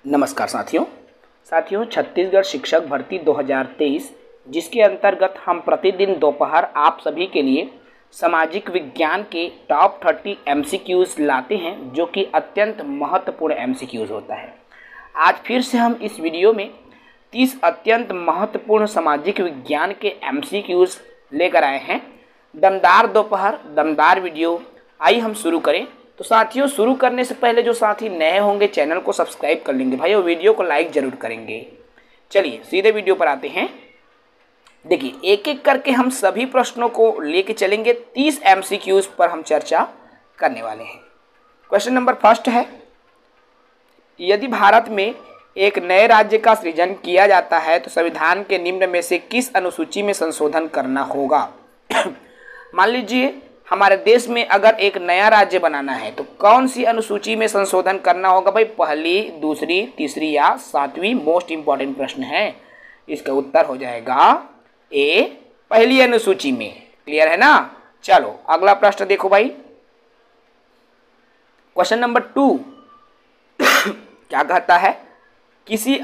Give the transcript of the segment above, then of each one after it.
नमस्कार साथियों छत्तीसगढ़ शिक्षक भर्ती 2023 जिसके अंतर्गत हम प्रतिदिन दोपहर आप सभी के लिए सामाजिक विज्ञान के टॉप 30 एमसीक्यूज लाते हैं जो कि अत्यंत महत्वपूर्ण एमसीक्यूज होता है। आज फिर से हम इस वीडियो में 30 अत्यंत महत्वपूर्ण सामाजिक विज्ञान के एमसीक्यूज लेकर आए हैं। दमदार दोपहर, दमदार वीडियो। आइए हम शुरू करें। तो साथियों, शुरू करने से पहले जो साथी नए होंगे चैनल को सब्सक्राइब कर लेंगे भाई, और वीडियो को लाइक जरूर करेंगे। चलिए सीधे वीडियो पर आते हैं। देखिए, एक एक करके हम सभी प्रश्नों को लेके चलेंगे। 30 एमसीक्यूज पर हम चर्चा करने वाले हैं। क्वेश्चन नंबर फर्स्ट है, यदि भारत में एक नए राज्य का सृजन किया जाता है तो संविधान के निम्न में से किस अनुसूची में संशोधन करना होगा? मान लीजिए हमारे देश में अगर एक नया राज्य बनाना है तो कौन सी अनुसूची में संशोधन करना होगा भाई? पहली, दूसरी, तीसरी या सातवीं? मोस्ट इंपॉर्टेंट प्रश्न है। इसका उत्तर हो जाएगा ए, पहली अनुसूची में। क्लियर है ना? चलो अगला प्रश्न देखो भाई। क्वेश्चन नंबर 2 क्या कहता है? किसी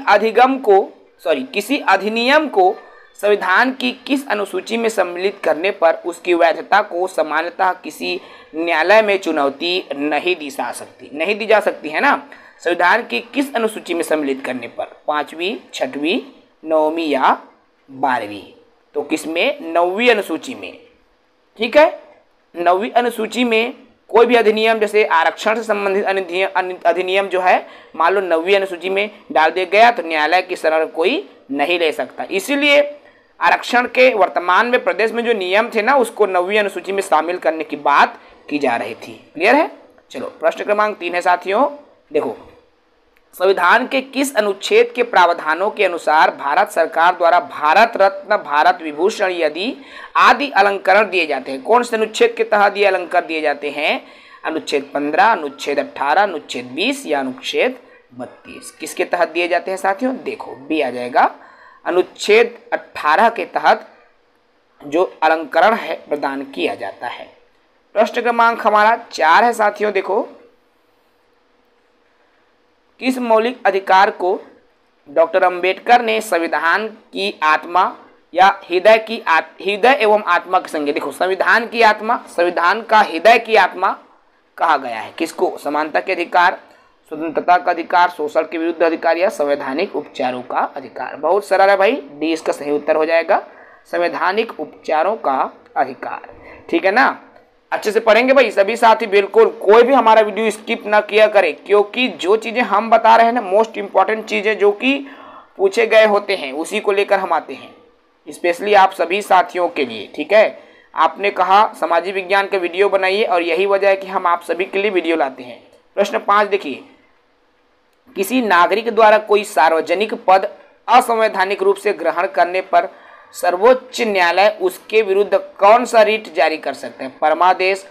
अधिनियम को संविधान की किस अनुसूची में सम्मिलित करने पर उसकी वैधता को सामान्यतः किसी न्यायालय में चुनौती नहीं दी जा सकती है ना? संविधान की किस अनुसूची में सम्मिलित करने पर? 5वीं, 6वीं, 9वीं या 12वीं? तो किसमें? 9वीं अनुसूची में। ठीक है, 9वीं अनुसूची में कोई भी अधिनियम, जैसे आरक्षण से संबंधित अधिनियम जो है, मान लो 9वीं अनुसूची में डाल दिया गया तो न्यायालय की शरण कोई नहीं ले सकता। इसीलिए आरक्षण के वर्तमान में प्रदेश में जो नियम थे ना, उसको 9वीं अनुसूची में शामिल करने की बात की जा रही थी। क्लियर है? चलो प्रश्न क्रमांक 3 है साथियों। देखो, संविधान के किस अनुच्छेद के प्रावधानों के अनुसार भारत सरकार द्वारा भारत रत्न, भारत विभूषण आदि अलंकरण दिए जाते हैं? कौन से अनुच्छेद के तहत ये अलंकार दिए जाते हैं? अनुच्छेद 15, अनुच्छेद 18, अनुच्छेद 20 या अनुच्छेद 32? किसके तहत दिए जाते हैं साथियों? देखो, बी आ जाएगा। अनुच्छेद 18 के तहत जो अलंकरण है प्रदान किया जाता है। प्रश्न क्रमांक हमारा 4 है साथियों। देखो, किस मौलिक अधिकार को डॉक्टर अंबेडकर ने संविधान की आत्मा या हृदय एवं आत्मा की संज्ञा? देखो, संविधान की आत्मा, संविधान का हृदय की आत्मा कहा गया है किसको? समानता के अधिकार, स्वतंत्रता का अधिकार, शोषण के विरुद्ध अधिकार या संवैधानिक उपचारों का अधिकार? बहुत सरल है भाई, डी इसका सही उत्तर हो जाएगा, संवैधानिक उपचारों का अधिकार। ठीक है ना? अच्छे से पढ़ेंगे भाई सभी साथी, बिल्कुल कोई भी हमारा वीडियो स्किप ना किया करे, क्योंकि जो चीजें हम बता रहे हैं ना, मोस्ट इंपॉर्टेंट चीजें जो कि पूछे गए होते हैं उसी को लेकर हम आते हैं, स्पेशली आप सभी साथियों के लिए। ठीक है, आपने कहा सामाजिक विज्ञान का वीडियो बनाइए और यही वजह है कि हम आप सभी के लिए वीडियो लाते हैं। प्रश्न 5 देखिए, किसी नागरिक द्वारा कोई सार्वजनिक पद असंवैधानिक रूप से ग्रहण करने पर सर्वोच्च न्यायालय उसके विरुद्ध कौन सा रिट जारी कर सकते हैं? परमादेश,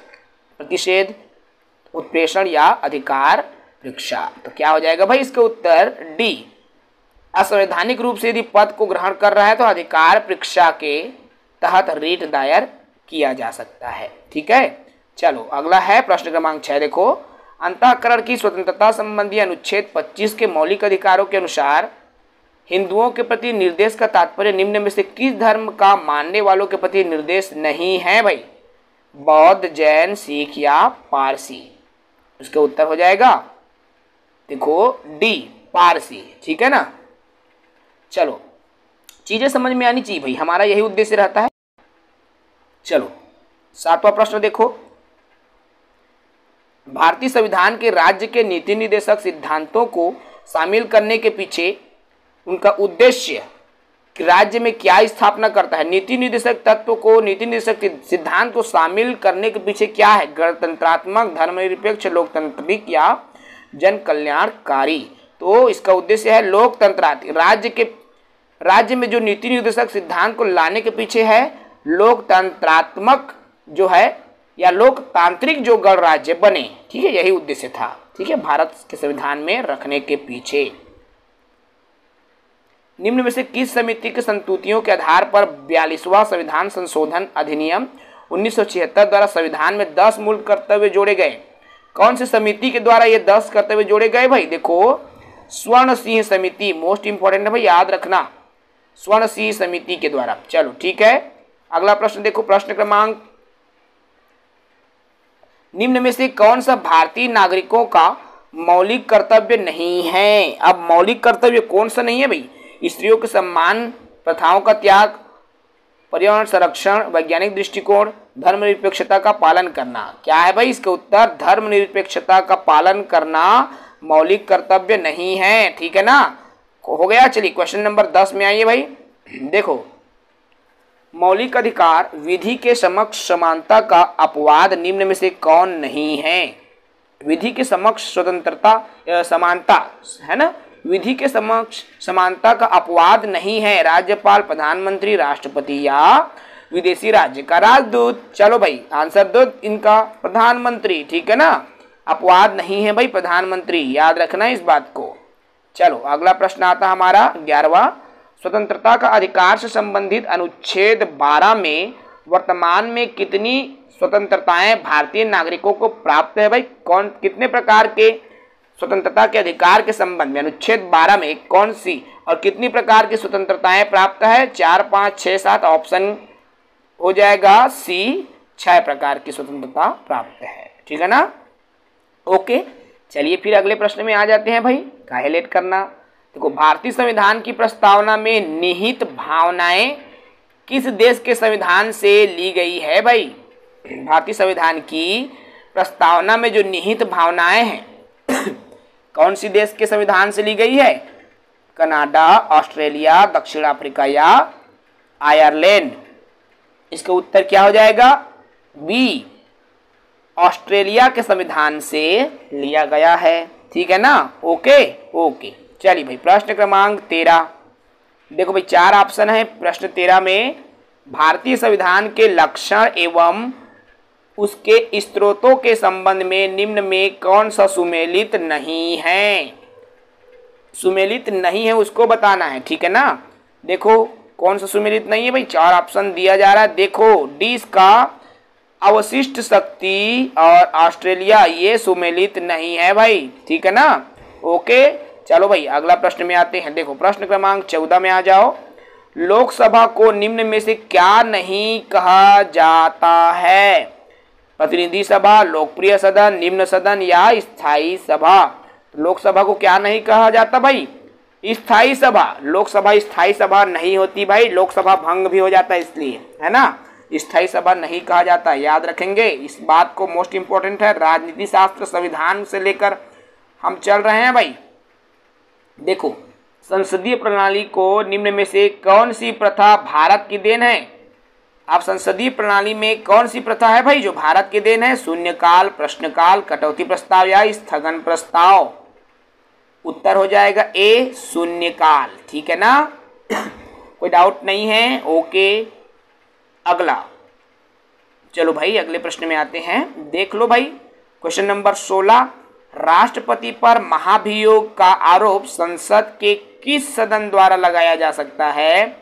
प्रतिषेध, उत्प्रेषण या अधिकार परीक्षा? तो क्या हो जाएगा भाई इसका उत्तर? डी, असंवैधानिक रूप से यदि पद को ग्रहण कर रहा है तो अधिकार परीक्षा के तहत रिट दायर किया जा सकता है। ठीक है, चलो अगला है प्रश्न क्रमांक 6। देखो, अंतःकरण की स्वतंत्रता संबंधी अनुच्छेद 25 के मौलिक अधिकारों के अनुसार हिंदुओं के प्रति निर्देश का तात्पर्य निम्न में से किस धर्म का मानने वालों के प्रति निर्देश नहीं है भाई? बौद्ध, जैन, सिख या पारसी? इसका उत्तर हो जाएगा देखो डी, पारसी। ठीक है ना? चलो, चीजें समझ में आनी चाहिए भाई, हमारा यही उद्देश्य रहता है। चलो 7वां प्रश्न देखो, भारतीय संविधान के राज्य के नीति निर्देशक सिद्धांतों को शामिल करने के पीछे उनका उद्देश्य राज्य में क्या स्थापना करता है? नीति निर्देशक तत्व को, नीति निर्देशक सिद्धांत को शामिल करने के पीछे क्या है? गणतंत्रात्मक, धर्मनिरपेक्ष, लोकतांत्रिक या जन कल्याणकारी? तो इसका उद्देश्य है लोकतंत्र। राज्य में जो नीति निर्देशक सिद्धांत को लाने के पीछे है लोकतंत्रात्मक जो है या लोकतांत्रिक जो गणराज्य बने। ठीक है, यही उद्देश्य था। ठीक है, भारत के संविधान में रखने के पीछे। निम्न में से किस समिति के संस्तुतियों के आधार पर 42वां संविधान संशोधन अधिनियम 1976 द्वारा संविधान में 10 मूल कर्तव्य जोड़े गए? कौन सी समिति के द्वारा ये 10 कर्तव्य जोड़े गए भाई? देखो, स्वर्ण सिंह समिति, मोस्ट इंपॉर्टेंट है भाई, याद रखना, स्वर्ण सिंह समिति के द्वारा। चलो ठीक है, अगला प्रश्न देखो, प्रश्न क्रमांक, निम्न में से कौन सा भारतीय नागरिकों का मौलिक कर्तव्य नहीं है? अब मौलिक कर्तव्य कौन सा नहीं है भाई? स्त्रियों के सम्मान, प्रथाओं का त्याग, पर्यावरण संरक्षण, वैज्ञानिक दृष्टिकोण, धर्मनिरपेक्षता का पालन करना। क्या है भाई इसका उत्तर? धर्मनिरपेक्षता का पालन करना मौलिक कर्तव्य नहीं है, ठीक है ना, हो गया। चलिए क्वेश्चन नंबर 10 में आइए भाई। देखो, मौलिक अधिकार विधि के समक्ष समानता का अपवाद निम्न में से कौन नहीं है? विधि के समक्ष स्वतंत्रता समानता है ना, विधि के समक्ष समानता का अपवाद नहीं है राज्यपाल, प्रधानमंत्री, राष्ट्रपति या विदेशी राज्य का राजदूत। चलो भाई आंसर दो इनका, प्रधानमंत्री, ठीक है ना, अपवाद नहीं है भाई प्रधानमंत्री, याद रखना इस बात को। चलो अगला प्रश्न आता हमारा 11वां, स्वतंत्रता का अधिकार से संबंधित अनुच्छेद 12 में वर्तमान में कितनी स्वतंत्रताएं भारतीय नागरिकों को प्राप्त है भाई? कौन, कितने प्रकार के स्वतंत्रता के अधिकार के संबंध में अनुच्छेद 12 में कौन सी और कितनी प्रकार की स्वतंत्रताएं प्राप्त है? 4, 5, 6, 7 ऑप्शन हो जाएगा सी, 6 प्रकार की स्वतंत्रता प्राप्त है, ठीक है ना, ओके। चलिए फिर अगले प्रश्न में आ जाते हैं भाई, काहे लेट करना। देखो, भारतीय संविधान की प्रस्तावना में निहित भावनाएं किस देश के संविधान से ली गई है भाई? भारतीय संविधान की प्रस्तावना में जो निहित भावनाएं हैं कौन सी देश के संविधान से ली गई है? कनाडा, ऑस्ट्रेलिया, दक्षिण अफ्रीका या आयरलैंड? इसका उत्तर क्या हो जाएगा? बी, ऑस्ट्रेलिया के संविधान से लिया गया है, ठीक है ना, ओके ओके। चलिए भाई प्रश्न क्रमांक 13, देखो भाई 4 ऑप्शन है प्रश्न 13 में, भारतीय संविधान के लक्षण एवं उसके स्रोतों के संबंध में निम्न में कौन सा सुमेलित नहीं है? सुमेलित नहीं है उसको बताना है, ठीक है ना। देखो कौन सा सुमेलित नहीं है भाई, 4 ऑप्शन दिया जा रहा है। देखो डी इसका अवशिष्ट शक्ति और ऑस्ट्रेलिया, ये सुमेलित नहीं है भाई, ठीक है ना, ओके। चलो भाई अगला प्रश्न में आते हैं। देखो प्रश्न क्रमांक 14 में आ जाओ, लोकसभा को निम्न में से क्या नहीं कहा जाता है? प्रतिनिधि सभा, लोकप्रिय सदन, निम्न सदन या स्थायी सभा? लोकसभा को क्या नहीं कहा जाता भाई? स्थायी सभा। लोकसभा स्थायी सभा नहीं होती भाई, लोकसभा भंग भी हो जाता है इसलिए, है ना, स्थायी सभा नहीं कहा जाता, याद रखेंगे इस बात को, मोस्ट इंपॉर्टेंट है। राजनीति शास्त्र संविधान से लेकर हम चल रहे हैं भाई। देखो, संसदीय प्रणाली को निम्न में से कौन सी प्रथा भारत की देन है? अब संसदीय प्रणाली में कौन सी प्रथा है भाई जो भारत की देन है? शून्यकाल, प्रश्नकाल, कटौती प्रस्ताव या स्थगन प्रस्ताव? उत्तर हो जाएगा ए, शून्यकाल, ठीक है ना, कोई डाउट नहीं है, ओके। अगला, चलो भाई अगले प्रश्न में आते हैं। देख लो भाई क्वेश्चन नंबर 16, राष्ट्रपति पर महाभियोग का आरोप संसद के किस सदन द्वारा लगाया जा सकता है?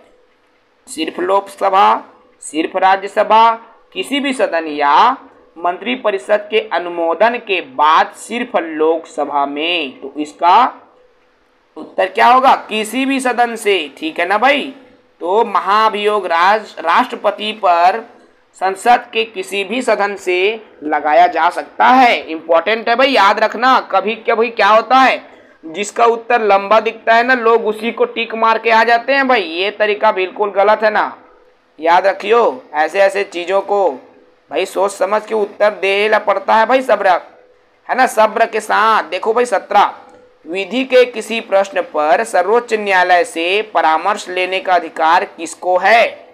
सिर्फ लोकसभा, सिर्फ राज्यसभा, किसी भी सदन या मंत्रिपरिषद के अनुमोदन के बाद सिर्फ लोकसभा में? तो इसका उत्तर क्या होगा? किसी भी सदन से, ठीक है ना भाई। तो महाभियोग राष्ट्रपति पर संसद के किसी भी सदन से लगाया जा सकता है, इंपॉर्टेंट है भाई, याद रखना। कभी कभी क्या होता है, जिसका उत्तर लंबा दिखता है ना, लोग उसी को टिक मार के आ जाते हैं भाई, ये तरीका बिल्कुल गलत है ना, याद रखियो। ऐसे ऐसे चीज़ों को भाई सोच समझ के उत्तर देना पड़ता है भाई, सब्र है ना, सब्र के साथ। देखो भाई 17, विधि के किसी प्रश्न पर सर्वोच्च न्यायालय से परामर्श लेने का अधिकार किसको है?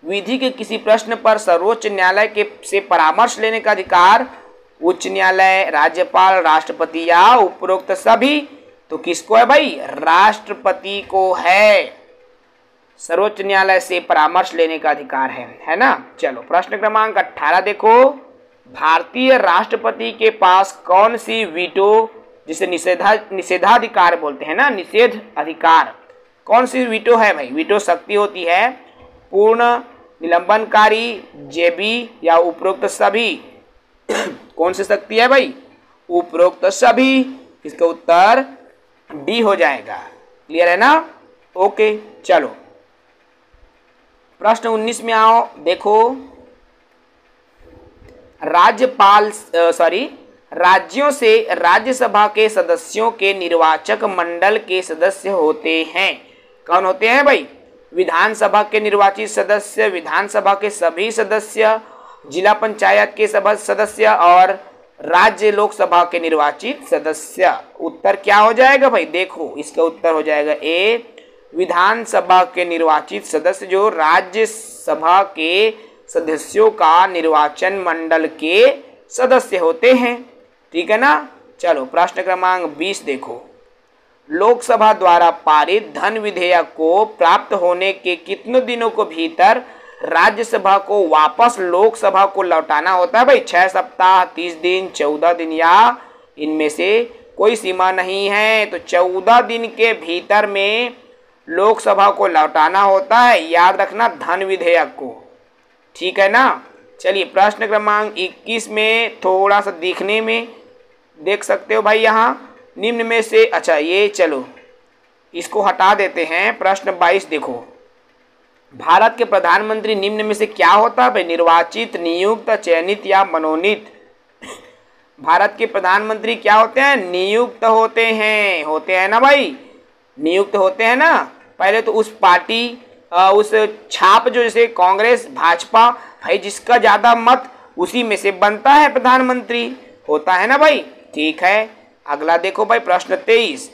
विधि के किसी प्रश्न पर सर्वोच्च न्यायालय के से परामर्श लेने का अधिकार उच्च न्यायालय, राज्यपाल, राष्ट्रपति या उपरोक्त सभी? तो किसको है भाई? राष्ट्रपति को है, सर्वोच्च न्यायालय से परामर्श लेने का अधिकार है ना। चलो प्रश्न क्रमांक 18 देखो, भारतीय राष्ट्रपति के पास कौन सी वीटो, जिसे निषेधाधिकार बोलते हैं ना, निषेध अधिकार, कौन सी वीटो है भाई? वीटो शक्ति होती है पूर्ण, निलंबनकारी, जेबी या उपरोक्त सभी? कौन सी शक्ति है भाई? उपरोक्त सभी, इसका उत्तर डी हो जाएगा। क्लियर है ना? ओके, चलो प्रश्न 19 में आओ। देखो, राज्यों से राज्यसभा के सदस्यों के निर्वाचक मंडल के सदस्य होते हैं। कौन होते हैं भाई? विधानसभा के निर्वाचित सदस्य, विधानसभा के सभी सदस्य, जिला पंचायत के सदस्य और राज्य लोकसभा के निर्वाचित सदस्य। उत्तर क्या हो जाएगा भाई? देखो, इसका उत्तर हो जाएगा ए, विधानसभा के निर्वाचित सदस्य जो राज्यसभा के सदस्यों का निर्वाचन मंडल के सदस्य होते हैं। ठीक है ना? चलो प्रश्न क्रमांक 20 देखो, लोकसभा द्वारा पारित धन विधेयक को प्राप्त होने के कितने दिनों को भीतर राज्यसभा को वापस लोकसभा को लौटाना होता है भाई? 6 सप्ताह, 30 दिन, 14 दिन या इनमें से कोई सीमा नहीं है। तो 14 दिन के भीतर में लोकसभा को लौटाना होता है। याद रखना, धन विधेयक को। ठीक है ना? चलिए प्रश्न क्रमांक 21 में थोड़ा सा दिखने में देख सकते हो भाई, यहाँ निम्न में से, अच्छा ये चलो इसको हटा देते हैं। प्रश्न 22 देखो, भारत के प्रधानमंत्री निम्न में से क्या होता है भाई? निर्वाचित, नियुक्त, चयनित या मनोनीत? भारत के प्रधानमंत्री क्या होते हैं? नियुक्त होते हैं। होते हैं ना भाई? नियुक्त होते हैं ना। पहले तो उस पार्टी उस छाप जो जैसे कांग्रेस, भाजपा, भाई जिसका ज्यादा मत उसी में से बनता है प्रधानमंत्री। होता है ना भाई? ठीक है, अगला देखो भाई प्रश्न 23,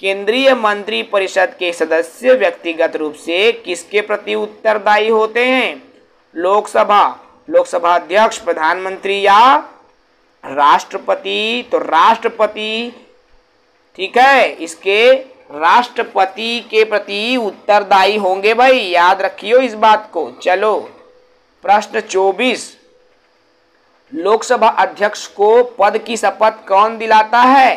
केंद्रीय मंत्री परिषद के सदस्य व्यक्तिगत रूप से किसके प्रति उत्तरदायी होते हैं? लोकसभा अध्यक्ष, प्रधानमंत्री या राष्ट्रपति? तो राष्ट्रपति। ठीक है, इसके राष्ट्रपति के प्रति उत्तरदायी होंगे भाई, याद रखियो इस बात को। चलो प्रश्न 24, लोकसभा अध्यक्ष को पद की शपथ कौन दिलाता है?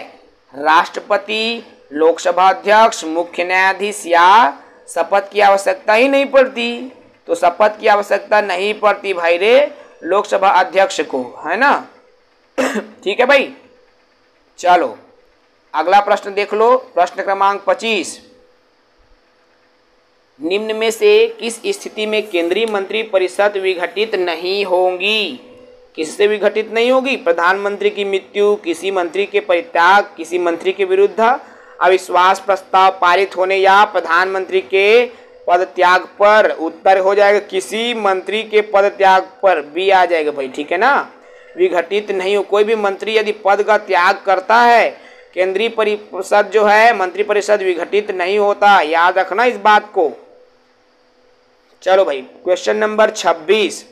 राष्ट्रपति, लोकसभा अध्यक्ष, मुख्य न्यायाधीश या शपथ की आवश्यकता ही नहीं पड़ती? तो शपथ की आवश्यकता नहीं पड़ती भाई रे लोकसभा अध्यक्ष को, है ना? ठीक है भाई, चलो अगला प्रश्न देख लो। प्रश्न क्रमांक 25, निम्न में से किस स्थिति में केंद्रीय मंत्री परिषद विघटित नहीं होगी? किससे विघटित नहीं होगी? प्रधानमंत्री की मृत्यु, किसी मंत्री के परित्याग, किसी मंत्री के विरुद्ध अविश्वास प्रस्ताव पारित होने या प्रधानमंत्री के पद त्याग पर। उत्तर हो जाएगा किसी मंत्री के पद त्याग पर, भी आ जाएगा भाई। ठीक है ना? विघटित नहीं हो, कोई भी मंत्री यदि पद का त्याग करता है, केंद्रीय परिषद जो है मंत्री परिषद विघटित नहीं होता, याद रखना इस बात को। चलो भाई क्वेश्चन नंबर 26,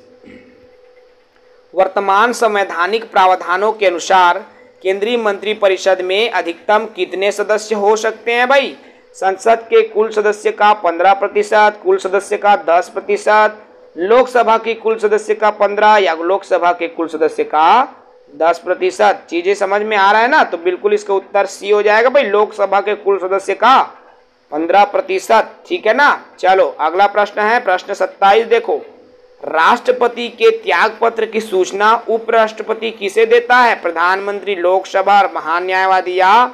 वर्तमान संवैधानिक प्रावधानों के अनुसार केंद्रीय मंत्री परिषद में अधिकतम कितने सदस्य हो सकते हैं भाई? संसद के कुल सदस्य का 15%, कुल सदस्य का 10%, लोकसभा की कुल सदस्य का 15 या लोकसभा के कुल सदस्य का 10%। चीजें समझ में आ रहा है ना? तो बिल्कुल इसका उत्तर सी हो जाएगा भाई, लोकसभा के कुल सदस्य का 15%। ठीक है ना? चलो अगला प्रश्न है प्रश्न 27 देखो, राष्ट्रपति के त्याग पत्र की सूचना उपराष्ट्रपति किसे देता है? प्रधानमंत्री, लोकसभा, महान न्यायवादी या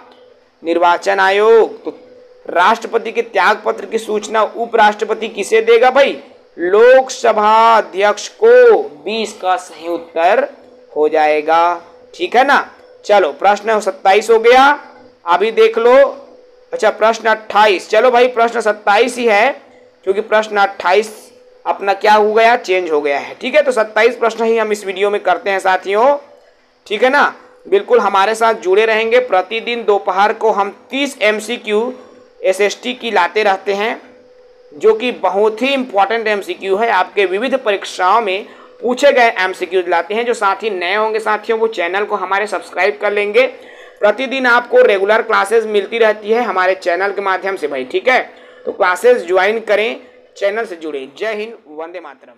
निर्वाचन आयोग? तो राष्ट्रपति के त्याग पत्र की सूचना उपराष्ट्रपति किसे देगा भाई? लोकसभा अध्यक्ष को। 20 का सही उत्तर हो जाएगा। ठीक है ना? चलो प्रश्न 27 हो गया, अभी देख लो। अच्छा प्रश्न 28, चलो भाई प्रश्न 27 ही है क्योंकि प्रश्न 28 अपना क्या हो गया, चेंज हो गया है। ठीक है, तो 27 प्रश्न ही हम इस वीडियो में करते हैं साथियों। ठीक है ना? बिल्कुल हमारे साथ जुड़े रहेंगे। प्रतिदिन दोपहर को हम 30 MCQ SST की लाते रहते हैं, जो कि बहुत ही इंपॉर्टेंट MCQ है। आपके विविध परीक्षाओं में पूछे गए MCQ लाते हैं। जो साथी नए होंगे साथियों, वो चैनल को हमारे सब्सक्राइब कर लेंगे। प्रतिदिन आपको रेगुलर क्लासेस मिलती रहती है हमारे चैनल के माध्यम से भाई। ठीक है, तो क्लासेस ज्वाइन करें, चैनल से जुड़े। जय हिंद, वंदे मातरम।